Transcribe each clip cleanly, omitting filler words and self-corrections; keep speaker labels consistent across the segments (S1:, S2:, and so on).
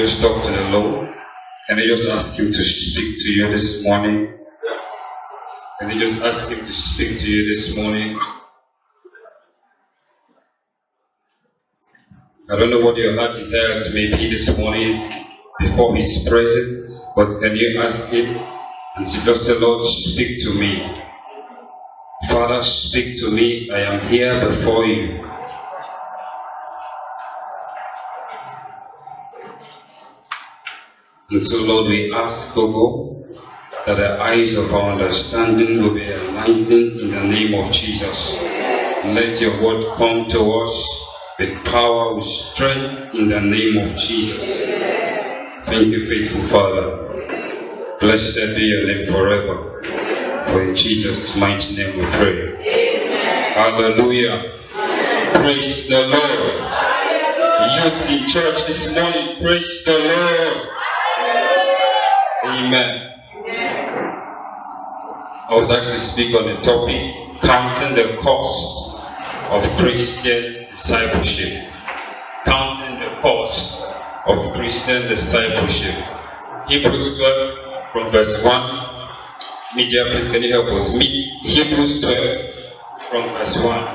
S1: just talk to the Lord? Can you just ask Him to speak to you this morning? Can you just ask Him to speak to you this morning? I don't know what your heart desires may be this morning before His presence, but can you ask Him and say, just the Lord, speak to me. Father, speak to me. I am here before you. And so, Lord, we ask, O God, that the eyes of our understanding will be enlightened in the name of Jesus. Let your word come to us with power, with strength in the name of Jesus. Thank you, faithful Father. Blessed be your name forever. For in Jesus' mighty name we pray. Amen. Hallelujah. Praise the Lord. Youth in church this morning, praise the Lord. Amen. I was asked to speak on the topic, counting the cost of Christian discipleship. Counting the cost of Christian discipleship. Hebrews 12 from verse 1. Media, please can you help us? Hebrews 12 from verse 1.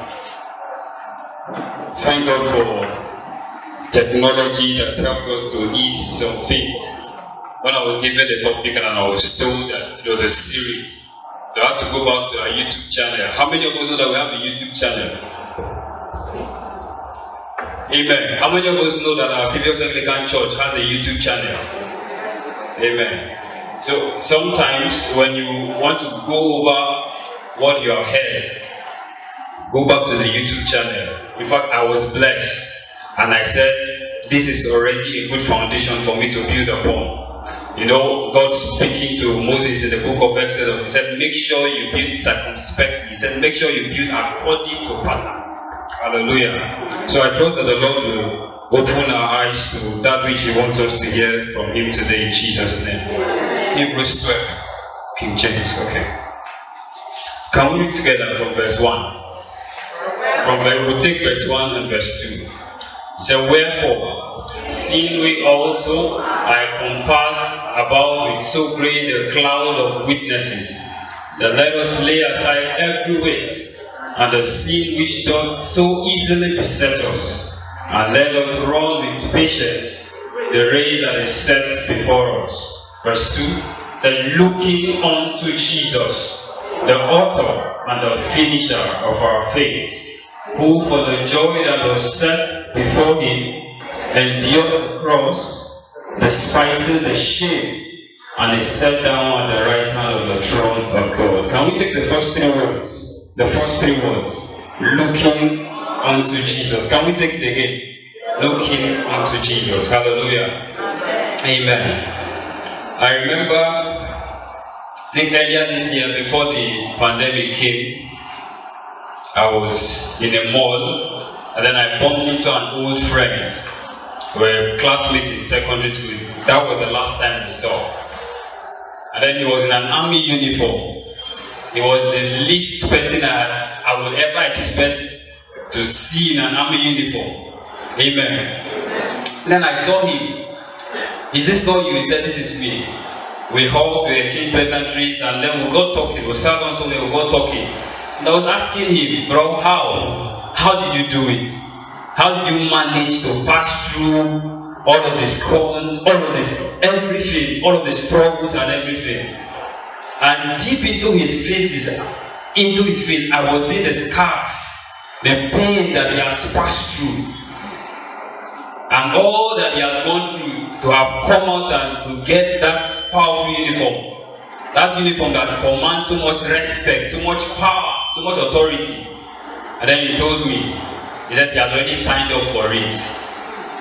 S1: Thank God for technology that helped us to ease some things. When I was given the topic and I was told that it was a series, so I had to go back to our YouTube channel. How many of us know that we have a YouTube channel? Amen. How many of us know that our Saviour's Anglican Church has a YouTube channel? Amen. So sometimes when you want to go over what you have heard, go back to the YouTube channel. In fact, I was blessed and I said, this is already a good foundation for me to build upon. You know, God speaking to Moses in the book of Exodus, He said, make sure you build circumspectly. He said, make sure you build according to pattern. Hallelujah. So I trust that the Lord will open our eyes to that which He wants us to hear from Him today in Jesus' name. Hebrews 12, King James, okay. Can we read together from verse 1? We'll take verse 1 and verse 2. He said, wherefore, seeing we also are compassed about with so great a cloud of witnesses, so let us lay aside every weight and the sin which doth so easily beset us, and let us run with patience the race that is set before us. Verse 2 said, looking unto Jesus, the author and the finisher of our faith, who for the joy that was set before Him endured the cross, despising the shame, and is set down at the right hand of the throne of God. Can we take the first three words? The first three words. Looking unto Jesus. Can we take it again? Looking unto Jesus. Hallelujah. Amen. I remember, I think earlier this year, before the pandemic came, I was in a mall, and then I bumped into an old friend. We were classmates in secondary school. That was the last time we saw. And then he was in an army uniform. He was the least person I would ever expect to see in an army uniform. Amen. Then I saw him. Is this not you? He said, this is me. We hugged, we exchanged pleasantries, and then we got talking. We sat down somewhere, we got talking. And I was asking him, bro, how did you do it? How did you manage to pass through all of these cons, all of this, everything, all of the struggles and everything? And deep into his face, I was seeing the scars, the pain that he has passed through, and all that he had gone through to have come out and to get that powerful uniform. That uniform that commands so much respect, so much power, so much authority. And then he told me, he said he had already signed up for it.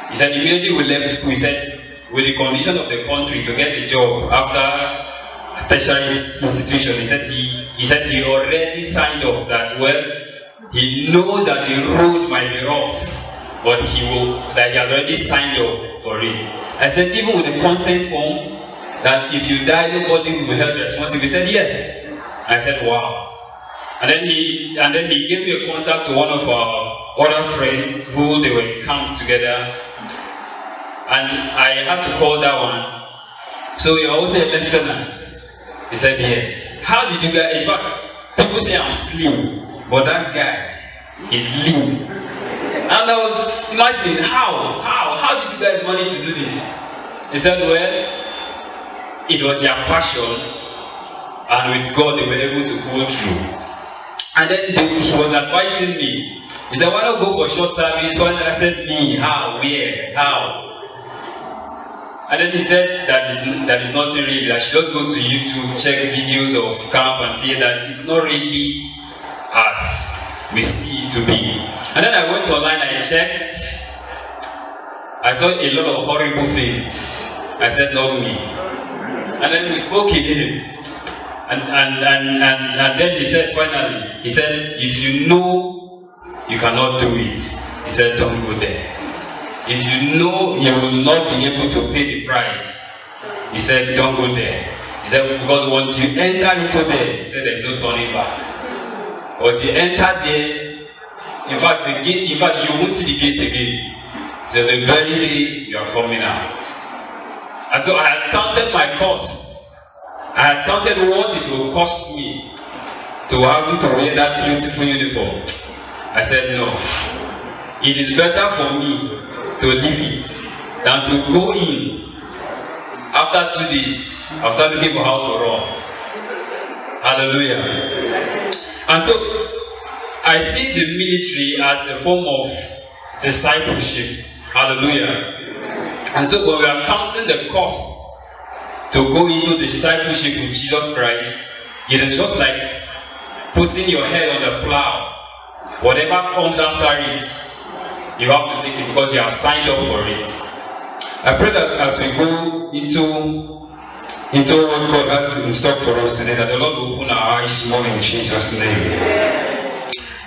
S1: He said immediately we left school, he said with the condition of the country to get a job after a tertiary institution, he said he already signed up that, well, he knows that the road might be rough, but that he has already signed up for it. I said, even with the consent form, that if you die, nobody will be held responsible. He said, yes. I said, wow. And then he gave me a contact to one of our other friends who they were in camp together. And I had to call that one. So you're also a lieutenant? He said, yes. How did you get, in fact, people say I'm slim, but that guy is lean. And I was imagining, how did you guys manage to do this? He said, well, it was their passion, and with God they were able to go through. And then he was advising me. He said, why not go for short service? So I said, me, how, where, how? And then he said that is nothing really. I should just go to YouTube, check videos of camp and see that it's not really as we see it to be. And then I went online, I checked. I saw a lot of horrible things. I said, not me. And then we spoke again. And then he said, finally, he said, if you know you cannot do it, he said, don't go there. If you know you will not be able to pay the price, he said, don't go there. He said, because once you enter into there, he said, there's no turning back. Once you enter there, in fact, the gate, you won't see the gate again. So the very day you are coming out. And so I had counted my costs. I had counted what it will cost me to have to wear that beautiful uniform. I said, no. It is better for me to leave it than to go in. After 2 days, I'll start looking for how to run. Hallelujah. And so I see the military as a form of discipleship. Hallelujah. And so when we are counting the cost to go into discipleship with Jesus Christ, it is just like putting your head on the plow. Whatever comes after it, you have to take it because you have signed up for it. I pray that as we go into what God has in stock for us today, that the Lord will open our eyes more in Jesus' name.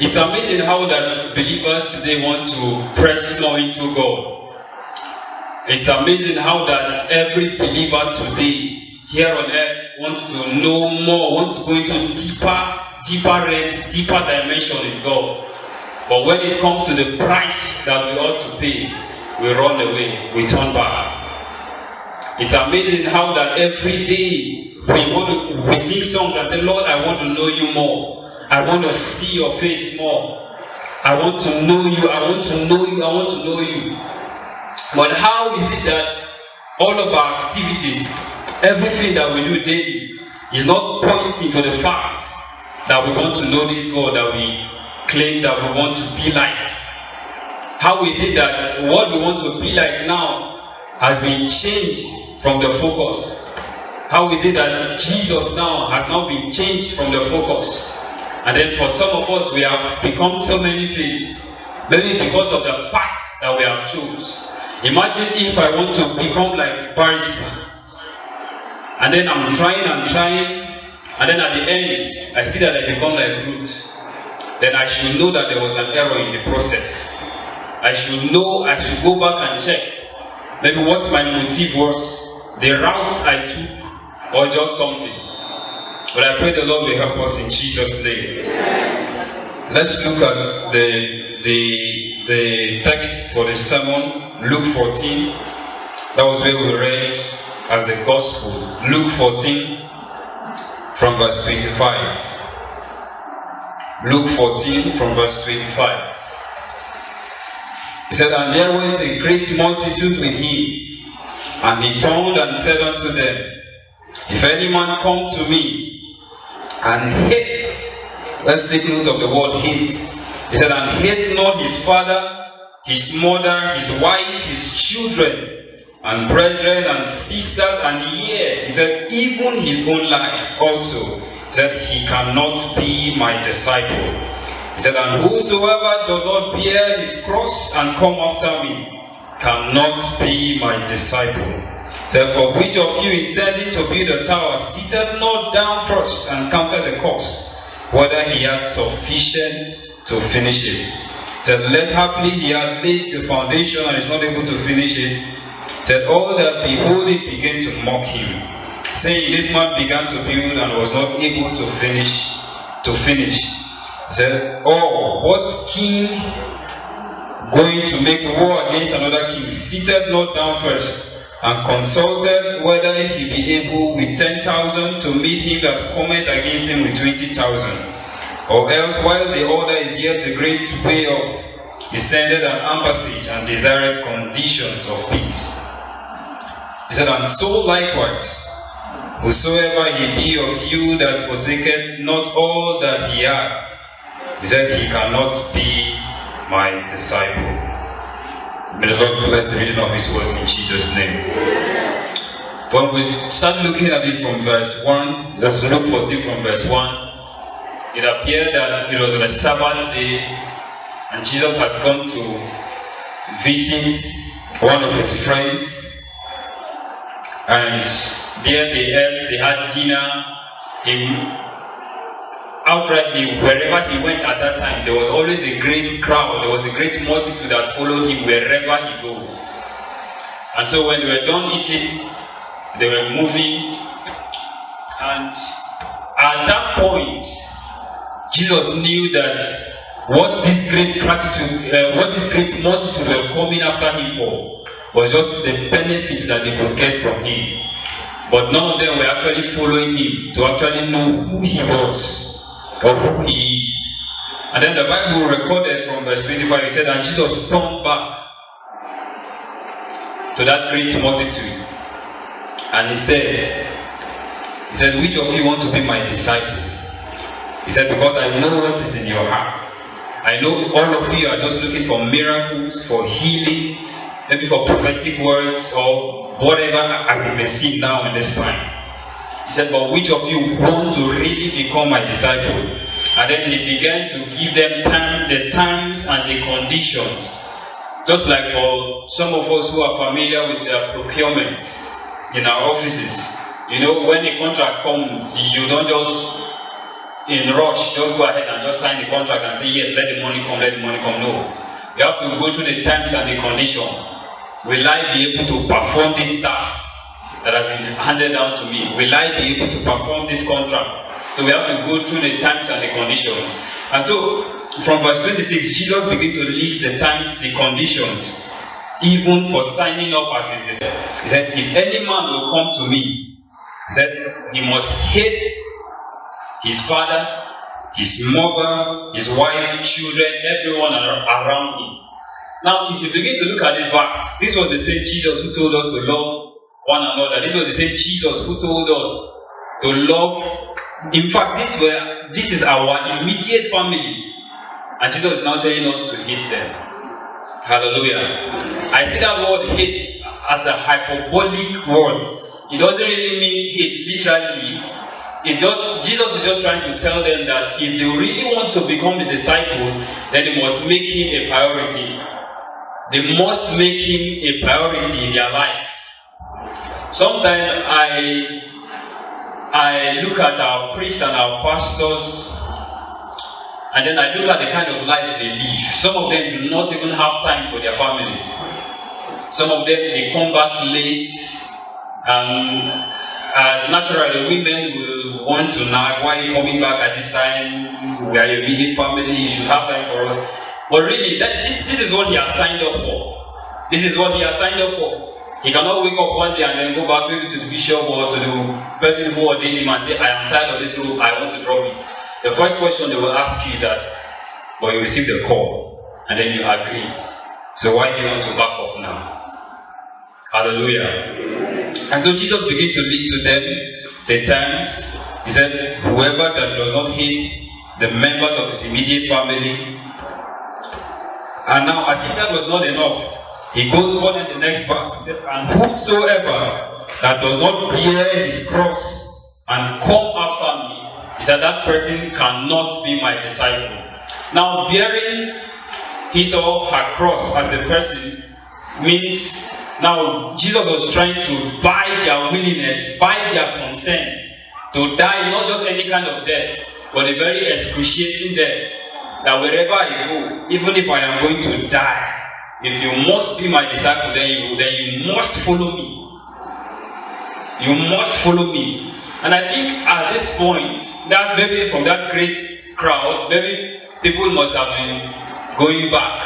S1: It's amazing how that believers today want to press more into God. It's amazing how that every believer today here on earth wants to know more, wants to go into deeper realms, deeper dimension in God. But when it comes to the price that we ought to pay, we run away, we turn back. It's amazing how that every day we sing songs and say, Lord, I want to know you more. I want to see your face more. I want to know you, I want to know you, I want to know you. But how is it that all of our activities, everything that we do daily, is not pointing to the fact that we want to know this God that we claim that we want to be like? How is it that what we want to be like now has been changed from the focus? How is it that Jesus now has now been changed from the focus? And then for some of us, we have become so many things, maybe because of the path that we have chosen. Imagine if I want to become like Barrister, and then I'm trying, and then at the end, I see that I become like Ruth. Then I should know that there was an error in the process. I should know, I should go back and check maybe what my motive was, the route I took, or just something. But I pray the Lord will help us in Jesus' name. Let's look at the text for the sermon, Luke 14. That was where we read as the gospel. Luke 14 from verse 25. Luke 14 from verse 25. He said, and there went a great multitude with him, and he turned and said unto them, if any man come to me and hate, let's take note of the word hate. He said, and hate not his father, his mother, his wife, his children, and brethren, and sisters, and yea, he said, even his own life also, he said, he cannot be my disciple. He said, and whosoever does not bear his cross and come after me cannot be my disciple. He said, for which of you intending to build a tower, seated not down first and counted the cost, whether he had sufficient to finish it? He said, lest haply he had laid the foundation and is not able to finish it. He said, all that behold it began to mock him, saying, this man began to build and was not able to finish. He said, oh, what king going to make war against another king, seated not down first, and consulted whether he be able with 10,000 to meet him that cometh against him with 20,000. Or else, while the order is yet a great way off, he sendeth an ambassage and desired conditions of peace. He said, and so likewise, whosoever he be of you that forsaketh not all that he had, he said, he cannot be my disciple. May the Lord bless the reading of his word in Jesus' name. When we start looking at it from verse 1, let's look 14 from verse 1. It appeared that it was on a Sabbath day, and Jesus had gone to visit one of his friends, and there they had dinner. Outrightly, wherever he went at that time, there was always a great crowd, there was a great multitude that followed him wherever he goes. And so when they were done eating, they were moving, and at that point, Jesus knew that what this great multitude were coming after him for was just the benefits that they could get from him. But none of them were actually following him to actually know who he was or who he is. And then the Bible recorded from verse 25, it said, and Jesus turned back to that great multitude, and he said, which of you want to be my disciple? He said, because I know what is in your hearts. I know all of you are just looking for miracles, for healings, maybe for prophetic words or whatever as it may seem now in this time. He said, but which of you want to really become my disciple? And then he began to give them the terms and the conditions. Just like for some of us who are familiar with procurement in our offices. You know, when a contract comes, you don't just in rush, just go ahead and just sign the contract and say, yes, let the money come. No. You have to go through the terms and the conditions. Will I be able to perform this task that has been handed down to me? Will I be able to perform this contract? So we have to go through the terms and the conditions. And so, from verse 26, Jesus began to list the terms, the conditions, even for signing up as his disciple. He said, if any man will come to me, he said, he must hate his father, his mother, his wife, children, everyone around him. Now, if you begin to look at this verse, this was the same Jesus who told us to love one another. This was the same Jesus who told us to love. In fact, this is our immediate family. And Jesus is now telling us to hate them. Hallelujah. I see that word hate as a hyperbolic word. It doesn't really mean hate literally. Jesus is just trying to tell them that if they really want to become his disciple, then they must make him a priority. They must make him a priority in their life. Sometimes I look at our priests and our pastors, and then I look at the kind of life they live. Some of them do not even have time for their families. Some of them, they come back late, and as naturally, women will want to nag, why are you coming back at this time? We are your immediate family, you should have time for us. But really, this is what he has signed up for. This is what he has signed up for. He cannot wake up one day and then go back maybe to the bishop or to the person who ordained him and say, I am tired of this rule, I want to drop it. The first question they will ask you is that, but you received the call and then you agreed. So why do you want to back off now? Hallelujah. And so Jesus began to list to them the terms. He said, whoever that does not hate the members of his immediate family. And now, as if that was not enough, he goes on in the next verse. He said, and whosoever that does not bear his cross and come after me, he said, that person cannot be my disciple. Now, bearing his or her cross as a person means, now Jesus was trying to buy their willingness, buy their consent to die, not just any kind of death, but a very excruciating death. That wherever I go, even if I am going to die, if you must be my disciple, then you must follow me. You must follow me. And I think at this point, that maybe from that great crowd, maybe people must have been going back.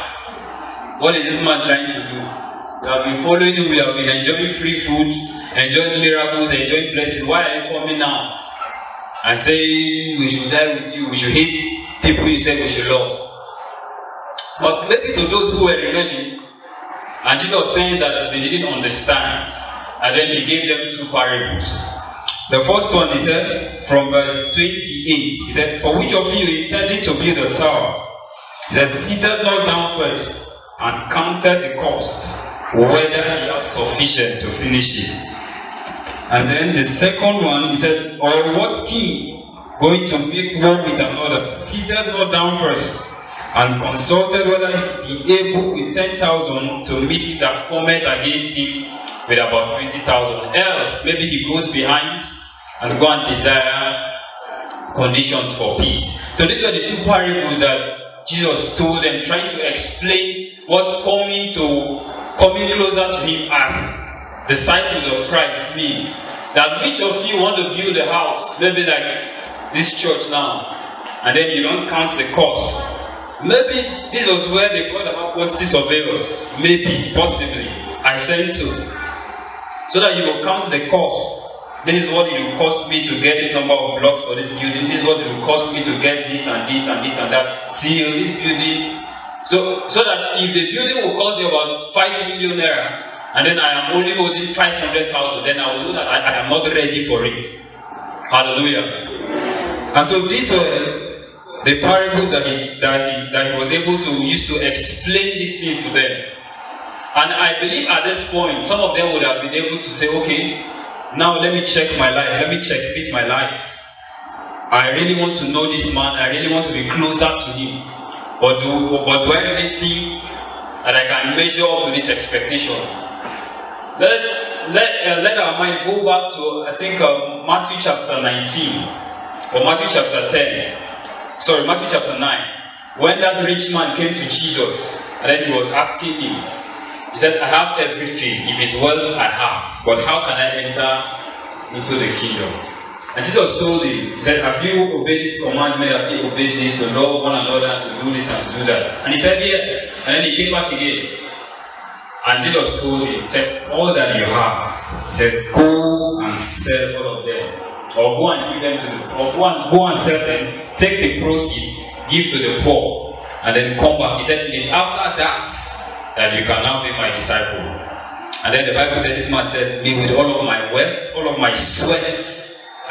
S1: What is this man trying to do? We have been following him, we have been enjoying free food, enjoying miracles, enjoying blessings. Why are you coming now and saying we should die with you, we should hate people you said we should love? But maybe to those who were remaining, and Jesus saying that they didn't understand, and then he gave them two parables. The first one, he said, from verse 28, he said, for which of you intending to build a tower? He said, seated not down first, and counted the cost, whether he had sufficient to finish it. And then the second one, he said, or what king going to make war with another, seated not down first, and consulted whether he be able with 10,000 to meet him that cometh against him with about 20,000. Else, maybe he goes behind and go and desire conditions for peace. So these were the two parables that Jesus told them, trying to explain what's coming closer to him as disciples of Christ mean. That which of you want to build a house, maybe like this church now, and then you don't count the cost. Maybe this was where they got about quantity surveyors. Maybe, possibly. I say so. So that you will count the cost. This is what it will cost me to get this number of blocks for this building. This is what it will cost me to get this and this and this and that. Till this building. So that if the building will cost you about 5 million naira, and then I am only holding 500,000, then I will know that I am not ready for it. Hallelujah. And so these were the parables that he was able to use to explain this thing to them. And I believe at this point, some of them would have been able to say, okay, now let me check my life, let me checkmate my life. I really want to know this man, I really want to be closer to him. But do I really think that I can measure up to this expectation? Let our mind go back to, I think, Matthew chapter 19, or Matthew chapter 10. Sorry, Matthew chapter 9. When that rich man came to Jesus, and then he was asking him, he said, I have everything. If it's wealth, I have. But how can I enter into the kingdom? And Jesus told him, he said, have you obeyed this commandment? Have you obeyed this, to love one another, and to do this and to do that? And he said, yes. And then he came back again. And Jesus told him, he said, all that you have, he said, go and sell all of them. Or go and give them to them. Or go and sell them. Take the proceeds, give to the poor, and then come back. He said, it is after that you can now be my disciple. And then the Bible said, this man said, me with all of my wealth, all of my sweat.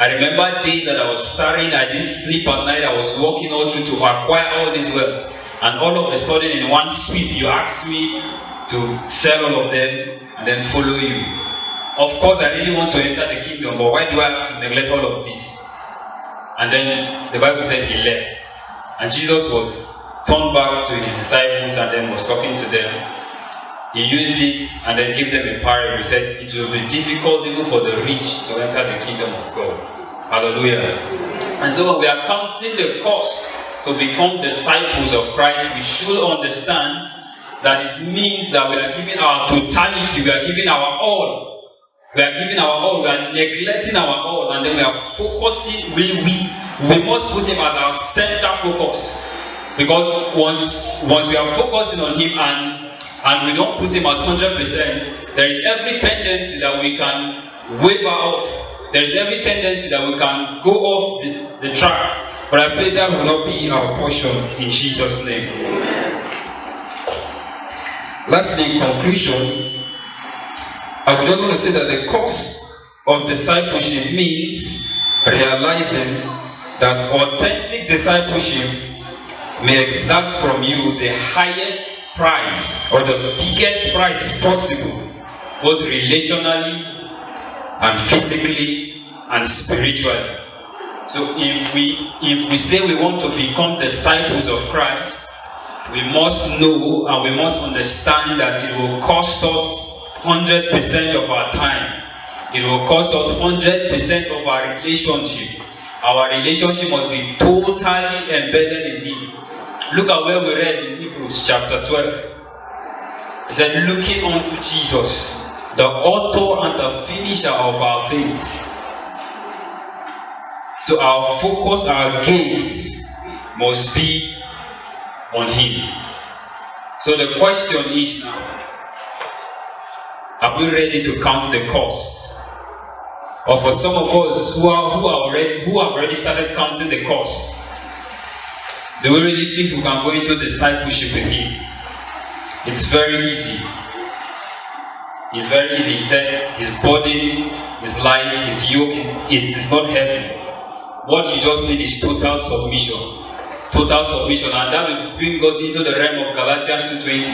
S1: I remember days that I was starving, I didn't sleep at night, I was working all through to acquire all this wealth. And all of a sudden, in one sweep, you asked me to sell all of them and then follow you. Of course, I really want to enter the kingdom, but why do I have to neglect all of this? And then the Bible said he left. And Jesus was turned back to his disciples and then was talking to them. He used this and then gave them a parable. He said it will be difficult even for the rich to enter the kingdom of God. Hallelujah. And so when we are counting the cost to become disciples of Christ, we should understand that it means that we are giving our totality, we are giving our all. We are giving our all, we are neglecting our all, and then we are focusing, we must put him as our center focus. Because once we are focusing on him and we don't put him as 100%, there is every tendency that we can waver off. There is every tendency that we can go off the track. But I pray that will not be our portion in Jesus' name. Lastly, in conclusion, I would just want to say that the cost of discipleship means realizing that authentic discipleship may exact from you the highest price or the biggest price possible, both relationally and physically and spiritually. So if we say we want to become disciples of Christ, we must know and we must understand that it will cost us 100% of our time. It will cost us 100% of our relationship. Our relationship must be totally embedded in him. Look at where we read in Hebrews chapter 12. It said, looking unto Jesus, the author and the finisher of our faith. So our focus, our gaze must be on him. So the question is now, are we ready to count the cost? Or for some of us who have already started counting the cost, do we really think we can go into discipleship with Him? It's very easy. It's very easy. He said His burden is light, His yoke, it is not heavy. What you just need is total submission. Total submission. And that will bring us into the realm of Galatians 2:20.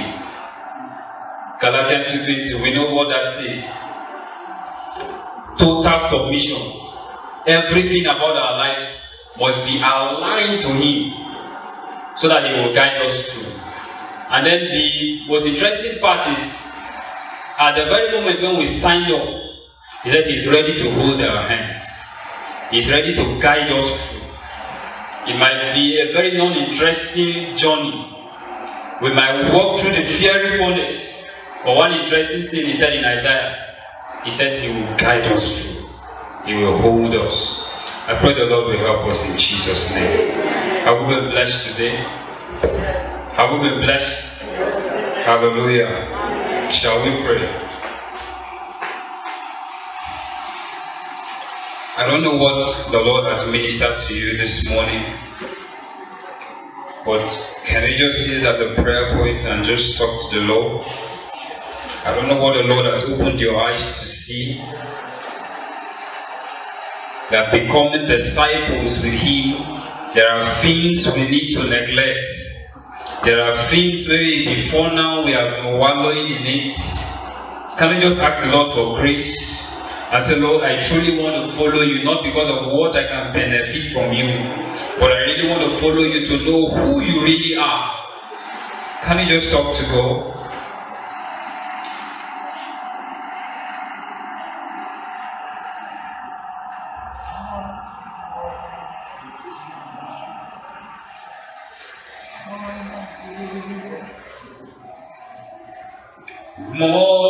S1: Galatians 2:20. We know what that says. Total submission. Everything about our lives must be aligned to Him so that He will guide us through. And then the most interesting part is, at the very moment when we signed up, He said He's ready to hold our hands. He's ready to guide us through. It might be a very non-interesting journey. We might walk through the fiery furnace. But one interesting thing He said in Isaiah, He said He will guide us through. He will hold us. I pray the Lord will help us in Jesus' name. Have we been blessed today? Have we been blessed? Hallelujah. Shall we pray? I don't know what the Lord has ministered to you this morning, but can you just use it as a prayer point and just talk to the Lord? I don't know what the Lord has opened your eyes to see. That becoming disciples with Him, there are things we need to neglect. There are things maybe before now we have been wallowing in it. Can we just ask the Lord for grace? And say, Lord, I truly want to follow You, not because of what I can benefit from You, but I really want to follow You to know who You really are. Can you just talk to God? More